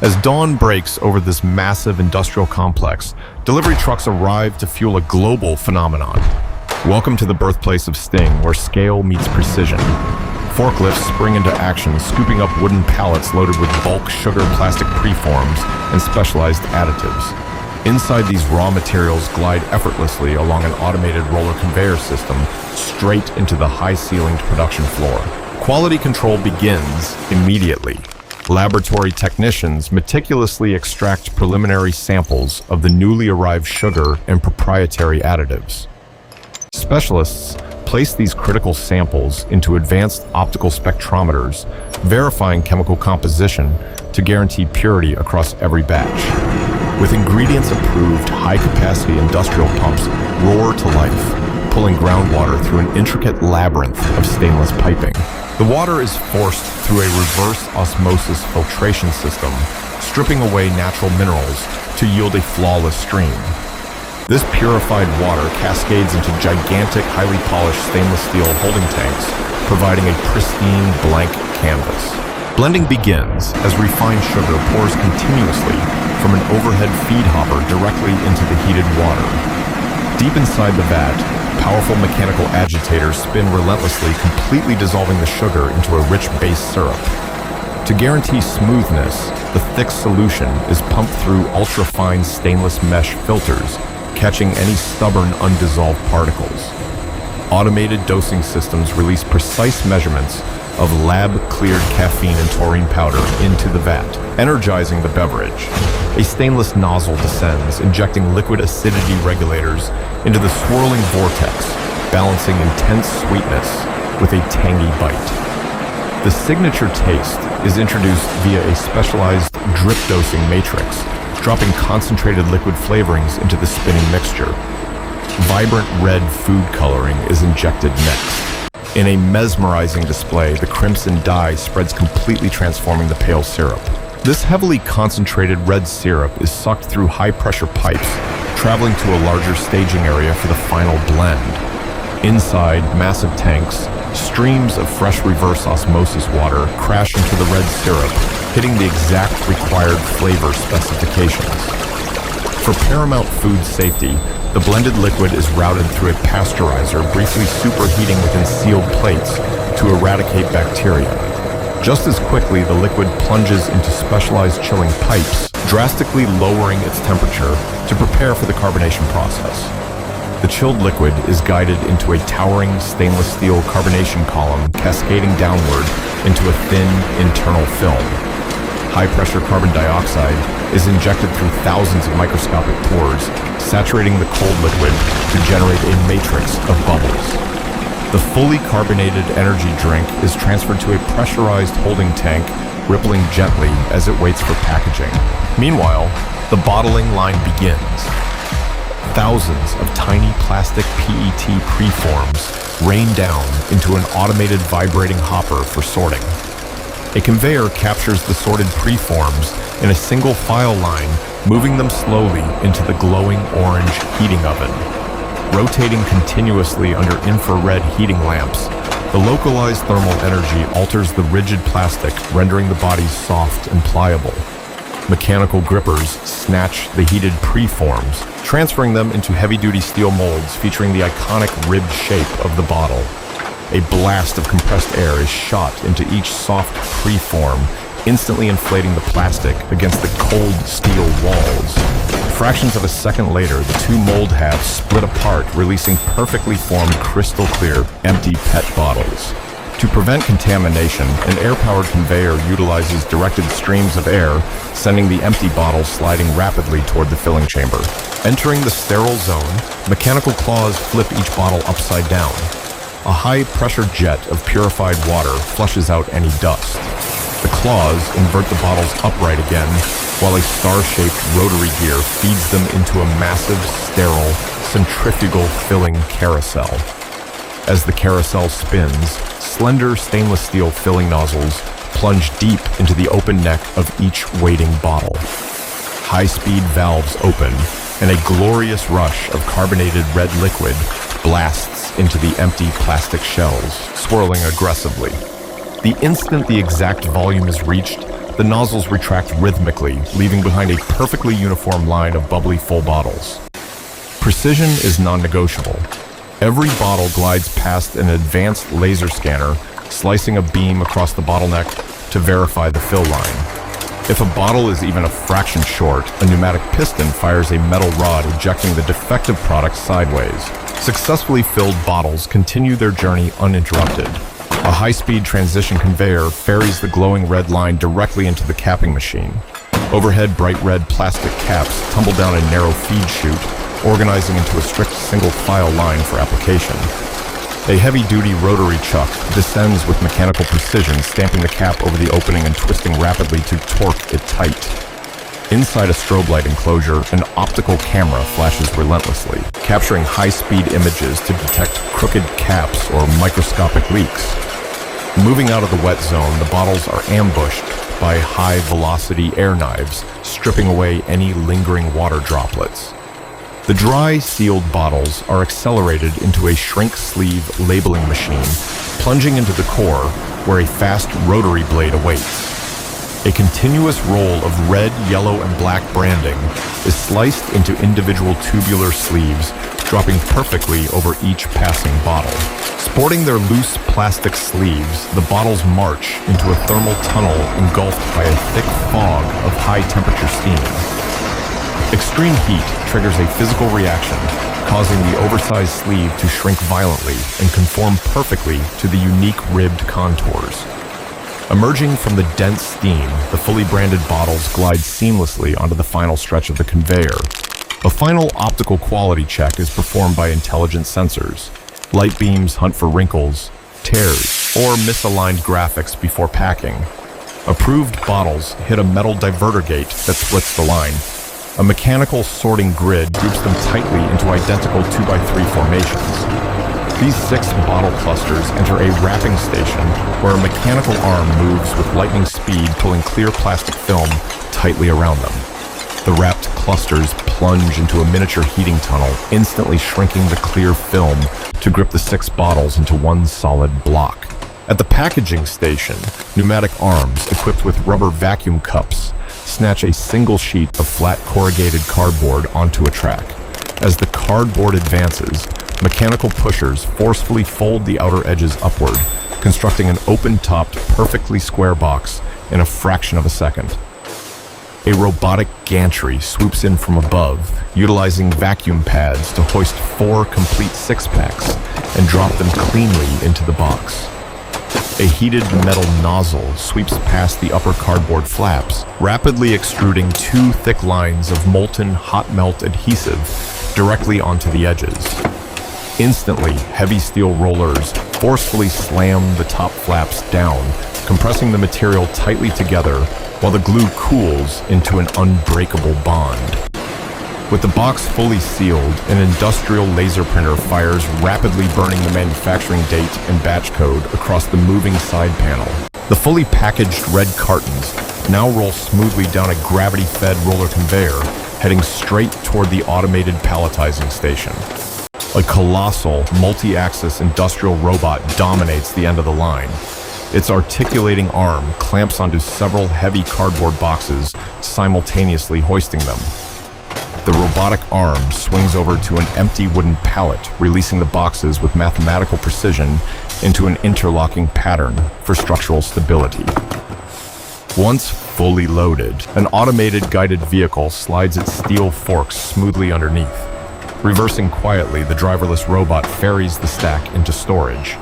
As dawn breaks over this massive industrial complex, delivery trucks arrive to fuel a global phenomenon. Welcome to the birthplace of Sting, where scale meets precision. Forklifts spring into action, scooping up wooden pallets loaded with bulk sugar plastic preforms and specialized additives. Inside these raw materials glide effortlessly along an automated roller conveyor system straight into the high-ceilinged production floor. Quality control begins immediately. Laboratory technicians meticulously extract preliminary samples of the newly arrived sugar and proprietary additives. Specialists place these critical samples into advanced optical spectrometers, verifying chemical composition to guarantee purity across every batch. With ingredients approved, high-capacity industrial pumps roar to life, pulling groundwater through an intricate labyrinth of stainless piping. The water is forced through a reverse osmosis filtration system, stripping away natural minerals to yield a flawless stream. This purified water cascades into gigantic, highly polished stainless steel holding tanks, providing a pristine, blank canvas. Blending begins as refined sugar pours continuously from an overhead feed hopper directly into the heated water. Deep inside the vat, powerful mechanical agitators spin relentlessly, completely dissolving the sugar into a rich base syrup. To guarantee smoothness, the thick solution is pumped through ultra-fine stainless mesh filters, catching any stubborn, undissolved particles. Automated dosing systems release precise measurements of lab-cleared caffeine and taurine powder into the vat, energizing the beverage. A stainless nozzle descends, injecting liquid acidity regulators into the swirling vortex, balancing intense sweetness with a tangy bite. The signature taste is introduced via a specialized drip dosing matrix, dropping concentrated liquid flavorings into the spinning mixture. Vibrant red food coloring is injected next. In a mesmerizing display, the crimson dye spreads, completely transforming the pale syrup. This heavily concentrated red syrup is sucked through high-pressure pipes, traveling to a larger staging area for the final blend. Inside massive tanks, streams of fresh reverse osmosis water crash into the red syrup, hitting the exact required flavor specifications. For paramount food safety, the blended liquid is routed through a pasteurizer, briefly superheating within sealed plates to eradicate bacteria. Just as quickly, the liquid plunges into specialized chilling pipes, drastically lowering its temperature to prepare for the carbonation process. The chilled liquid is guided into a towering stainless steel carbonation column, cascading downward into a thin internal film. High-pressure carbon dioxide is injected through thousands of microscopic pores, saturating the cold liquid to generate a matrix of bubbles. The fully carbonated energy drink is transferred to a pressurized holding tank, rippling gently as it waits for packaging. Meanwhile, the bottling line begins. Thousands of tiny plastic PET preforms rain down into an automated vibrating hopper for sorting. A conveyor captures the sorted preforms in a single file line, moving them slowly into the glowing orange heating oven. Rotating continuously under infrared heating lamps, the localized thermal energy alters the rigid plastic, rendering the bodies soft and pliable. Mechanical grippers snatch the heated preforms, transferring them into heavy-duty steel molds featuring the iconic ribbed shape of the bottle. A blast of compressed air is shot into each soft preform, instantly inflating the plastic against the cold steel walls. Fractions of a second later, the two mold halves split apart, releasing perfectly formed crystal-clear, empty PET bottles. To prevent contamination, an air-powered conveyor utilizes directed streams of air, sending the empty bottles sliding rapidly toward the filling chamber. Entering the sterile zone, mechanical claws flip each bottle upside down. A high-pressure jet of purified water flushes out any dust. The claws invert the bottles upright again, while a star-shaped rotary gear feeds them into a massive, sterile, centrifugal filling carousel. As the carousel spins, slender stainless steel filling nozzles plunge deep into the open neck of each waiting bottle. High-speed valves open, and a glorious rush of carbonated red liquid blasts into the empty plastic shells, swirling aggressively. The instant the exact volume is reached, the nozzles retract rhythmically, leaving behind a perfectly uniform line of bubbly full bottles. Precision is non-negotiable. Every bottle glides past an advanced laser scanner, slicing a beam across the bottleneck to verify the fill line. If a bottle is even a fraction short, a pneumatic piston fires a metal rod ejecting the defective product sideways. Successfully filled bottles continue their journey uninterrupted. A high-speed transition conveyor ferries the glowing red line directly into the capping machine. Overhead, bright red plastic caps tumble down a narrow feed chute, organizing into a strict single-file line for application. A heavy-duty rotary chuck descends with mechanical precision, stamping the cap over the opening and twisting rapidly to torque it tight. Inside a strobe light enclosure, an optical camera flashes relentlessly, capturing high-speed images to detect crooked caps or microscopic leaks. Moving out of the wet zone, the bottles are ambushed by high-velocity air knives, stripping away any lingering water droplets. The dry, sealed bottles are accelerated into a shrink sleeve labeling machine, plunging into the core where a fast rotary blade awaits. A continuous roll of red, yellow, and black branding is sliced into individual tubular sleeves, dropping perfectly over each passing bottle. Sporting their loose plastic sleeves, the bottles march into a thermal tunnel engulfed by a thick fog of high-temperature steam. Extreme heat triggers a physical reaction, causing the oversized sleeve to shrink violently and conform perfectly to the unique ribbed contours. Emerging from the dense steam, the fully branded bottles glide seamlessly onto the final stretch of the conveyor. A final optical quality check is performed by intelligent sensors. Light beams hunt for wrinkles, tears, or misaligned graphics before packing. Approved bottles hit a metal diverter gate that splits the line. A mechanical sorting grid groups them tightly into identical 2x3 formations. These 6 bottle clusters enter a wrapping station where a mechanical arm moves with lightning speed, pulling clear plastic film tightly around them. The wrapped clusters plunge into a miniature heating tunnel, instantly shrinking the clear film to grip the 6 bottles into one solid block. At the packaging station, pneumatic arms equipped with rubber vacuum cups snatch a single sheet of flat corrugated cardboard onto a track. As the cardboard advances, mechanical pushers forcefully fold the outer edges upward, constructing an open-topped, perfectly square box in a fraction of a second. A robotic gantry swoops in from above, utilizing vacuum pads to hoist 4 complete 6-packs and drop them cleanly into the box. A heated metal nozzle sweeps past the upper cardboard flaps, rapidly extruding 2 thick lines of molten hot melt adhesive directly onto the edges. Instantly, heavy steel rollers forcefully slam the top flaps down, compressing the material tightly together while the glue cools into an unbreakable bond. With the box fully sealed, an industrial laser printer fires, rapidly burning the manufacturing date and batch code across the moving side panel. The fully packaged red cartons now roll smoothly down a gravity-fed roller conveyor, heading straight toward the automated palletizing station. A colossal, multi-axis industrial robot dominates the end of the line. Its articulating arm clamps onto several heavy cardboard boxes, simultaneously hoisting them. The robotic arm swings over to an empty wooden pallet, releasing the boxes with mathematical precision into an interlocking pattern for structural stability. Once fully loaded, an automated guided vehicle slides its steel forks smoothly underneath. Reversing quietly, the driverless robot ferries the stack into storage.